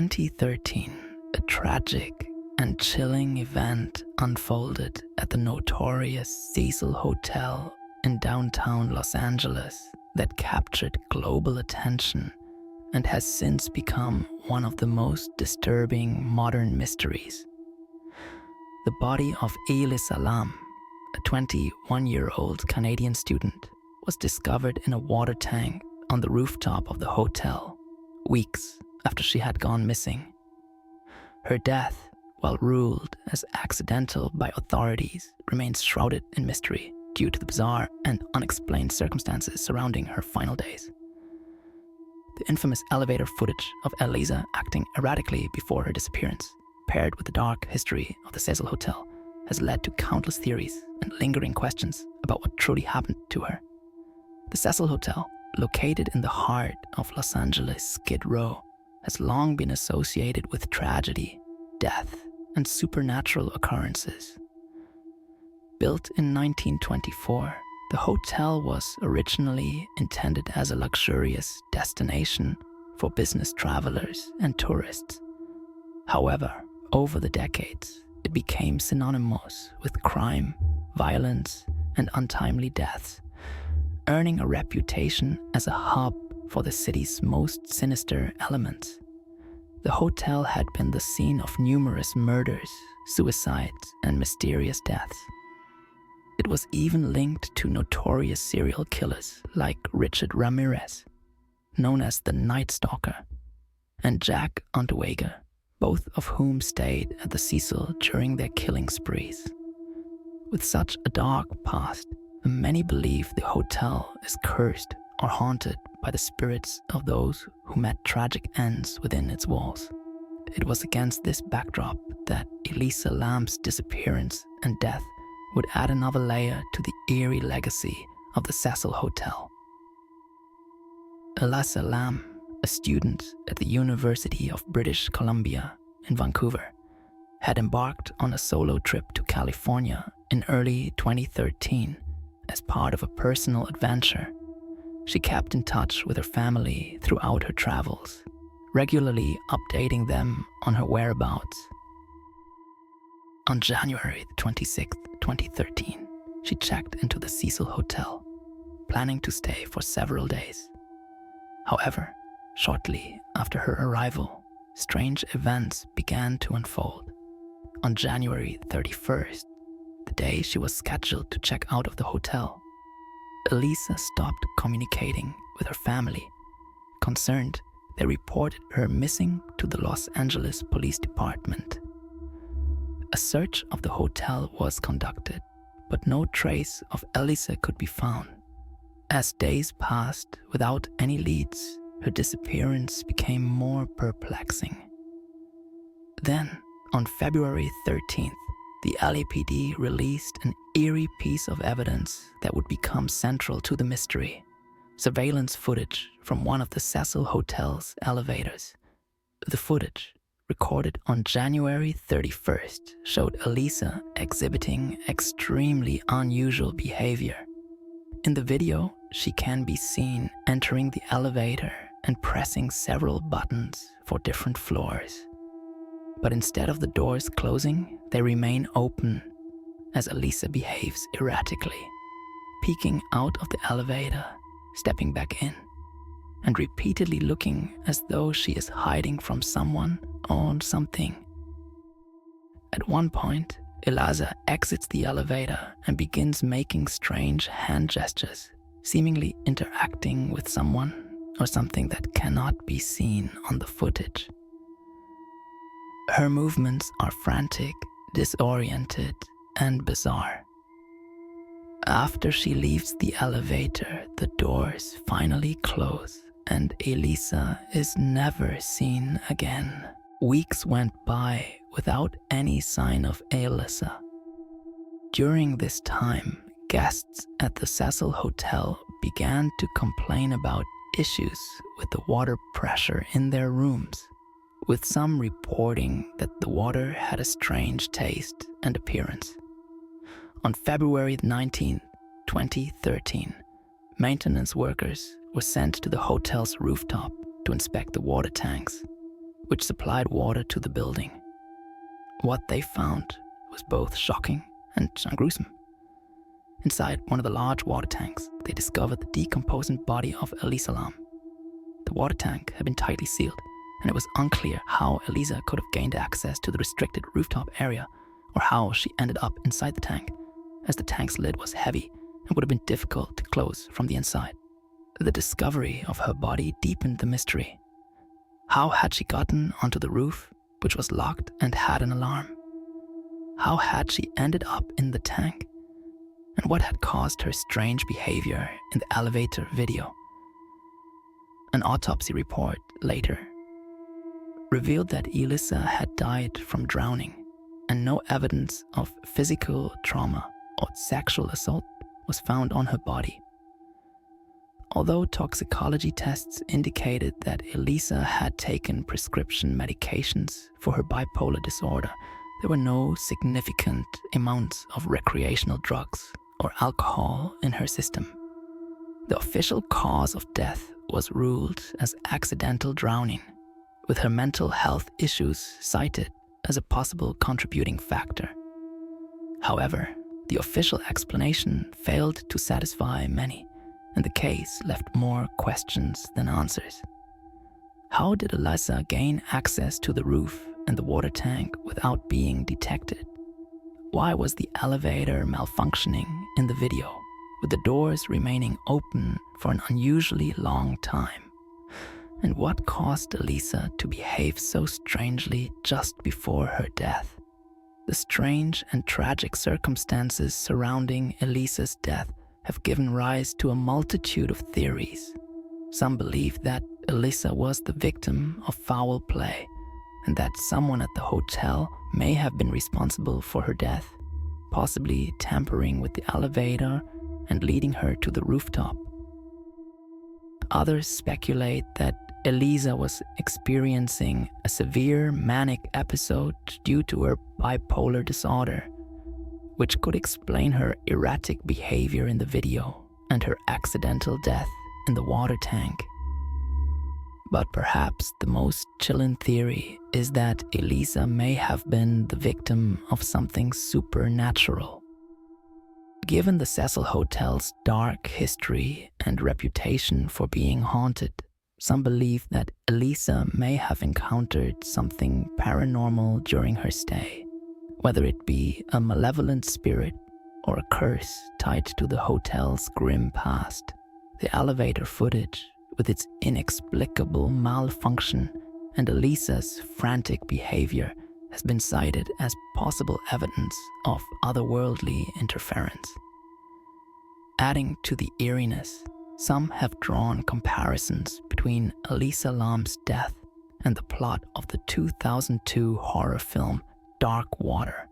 2013, a tragic and chilling event unfolded at the notorious Cecil Hotel in downtown Los Angeles that captured global attention and has since become one of the most disturbing modern mysteries. The body of Elisa, a 21-year-old Canadian student, was discovered in a water tank on the rooftop of the hotel, weeks after she had gone missing. Her death, while ruled as accidental by authorities, remains shrouded in mystery due to the bizarre and unexplained circumstances surrounding her final days. The infamous elevator footage of Elisa acting erratically before her disappearance, paired with the dark history of the Cecil Hotel, has led to countless theories and lingering questions about what truly happened to her. The Cecil Hotel, located in the heart of Los Angeles' Skid Row, has long been associated with tragedy, death, and supernatural occurrences. Built in 1924, the hotel was originally intended as a luxurious destination for business travelers and tourists. However, over the decades, it became synonymous with crime, violence, and untimely deaths, earning a reputation as a hub for the city's most sinister elements. The hotel had been the scene of numerous murders, suicides, and mysterious deaths. It was even linked to notorious serial killers like Richard Ramirez, known as the Night Stalker, and Jack Unterweger, both of whom stayed at the Cecil during their killing sprees. With such a dark past, many believe the hotel is cursed or haunted by the spirits of those who met tragic ends within its walls. It was against this backdrop that Elisa Lam's disappearance and death would add another layer to the eerie legacy of the Cecil Hotel. Elisa Lam, a student at the University of British Columbia in Vancouver, had embarked on a solo trip to California in early 2013 as part of a personal adventure. She kept in touch with her family throughout her travels, regularly updating them on her whereabouts. On January 26, 2013, she checked into the Cecil Hotel, planning to stay for several days. However, shortly after her arrival, strange events began to unfold. On January 31st, the day she was scheduled to check out of the hotel, Elisa stopped communicating with her family. Concerned, they reported her missing to the Los Angeles Police Department. A search of the hotel was conducted, but no trace of Elisa could be found. As days passed without any leads, her disappearance became more perplexing. Then, on February 13th, the LAPD released an eerie piece of evidence that would become central to the mystery: surveillance footage from one of the Cecil Hotel's elevators. The footage, recorded on January 31st, showed Elisa exhibiting extremely unusual behavior. In the video, she can be seen entering the elevator and pressing several buttons for different floors. But instead of the doors closing, they remain open as Elisa behaves erratically, peeking out of the elevator, stepping back in, and repeatedly looking as though she is hiding from someone or something. At one point, Elisa exits the elevator and begins making strange hand gestures, seemingly interacting with someone or something that cannot be seen on the footage. Her movements are frantic, disoriented, and bizarre. After she leaves the elevator, the doors finally close and Elisa is never seen again. Weeks went by without any sign of Elisa. During this time, guests at the Cecil Hotel began to complain about issues with the water pressure in their rooms, with some reporting that the water had a strange taste and appearance. On February 19, 2013, maintenance workers were sent to the hotel's rooftop to inspect the water tanks, which supplied water to the building. What they found was both shocking and gruesome. Inside one of the large water tanks, they discovered the decomposing body of Elisa Lam. The water tank had been tightly sealed, and it was unclear how Elisa could have gained access to the restricted rooftop area or how she ended up inside the tank, as the tank's lid was heavy and would have been difficult to close from the inside. The discovery of her body deepened the mystery. How had she gotten onto the roof, which was locked and had an alarm? How had she ended up in the tank? And what had caused her strange behavior in the elevator video? An autopsy report later revealed that Elisa had died from drowning, and no evidence of physical trauma or sexual assault was found on her body. Although toxicology tests indicated that Elisa had taken prescription medications for her bipolar disorder, there were no significant amounts of recreational drugs or alcohol in her system. The official cause of death was ruled as accidental drowning, with her mental health issues cited as a possible contributing factor. However, the official explanation failed to satisfy many, and the case left more questions than answers. How did Elisa gain access to the roof and the water tank without being detected? Why was the elevator malfunctioning in the video, with the doors remaining open for an unusually long time? And what caused Elisa to behave so strangely just before her death? The strange and tragic circumstances surrounding Elisa's death have given rise to a multitude of theories. Some believe that Elisa was the victim of foul play, and that someone at the hotel may have been responsible for her death, possibly tampering with the elevator and leading her to the rooftop. Others speculate that Elisa was experiencing a severe manic episode due to her bipolar disorder, which could explain her erratic behavior in the video and her accidental death in the water tank. But perhaps the most chilling theory is that Elisa may have been the victim of something supernatural. Given the Cecil Hotel's dark history and reputation for being haunted, some believe that Elisa may have encountered something paranormal during her stay, whether it be a malevolent spirit or a curse tied to the hotel's grim past. The elevator footage, with its inexplicable malfunction and Elisa's frantic behavior, has been cited as possible evidence of otherworldly interference. Adding to the eeriness, some have drawn comparisons between Elisa Lam's death and the plot of the 2002 horror film Dark Water,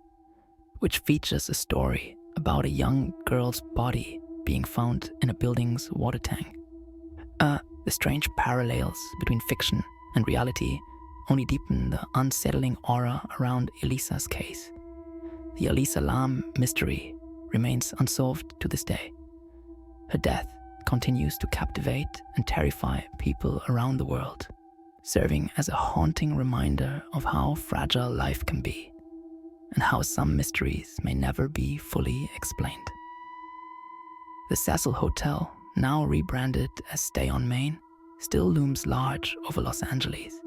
which features a story about a young girl's body being found in a building's water tank. The strange parallels between fiction and reality only deepen the unsettling aura around Elisa's case. The Elisa Lam mystery remains unsolved to this day. Her death continues to captivate and terrify people around the world, serving as a haunting reminder of how fragile life can be and how some mysteries may never be fully explained. The Cecil Hotel, now rebranded as Stay on Main, still looms large over Los Angeles,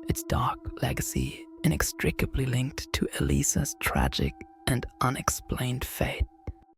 its dark legacy inextricably linked to Elisa's tragic and unexplained fate.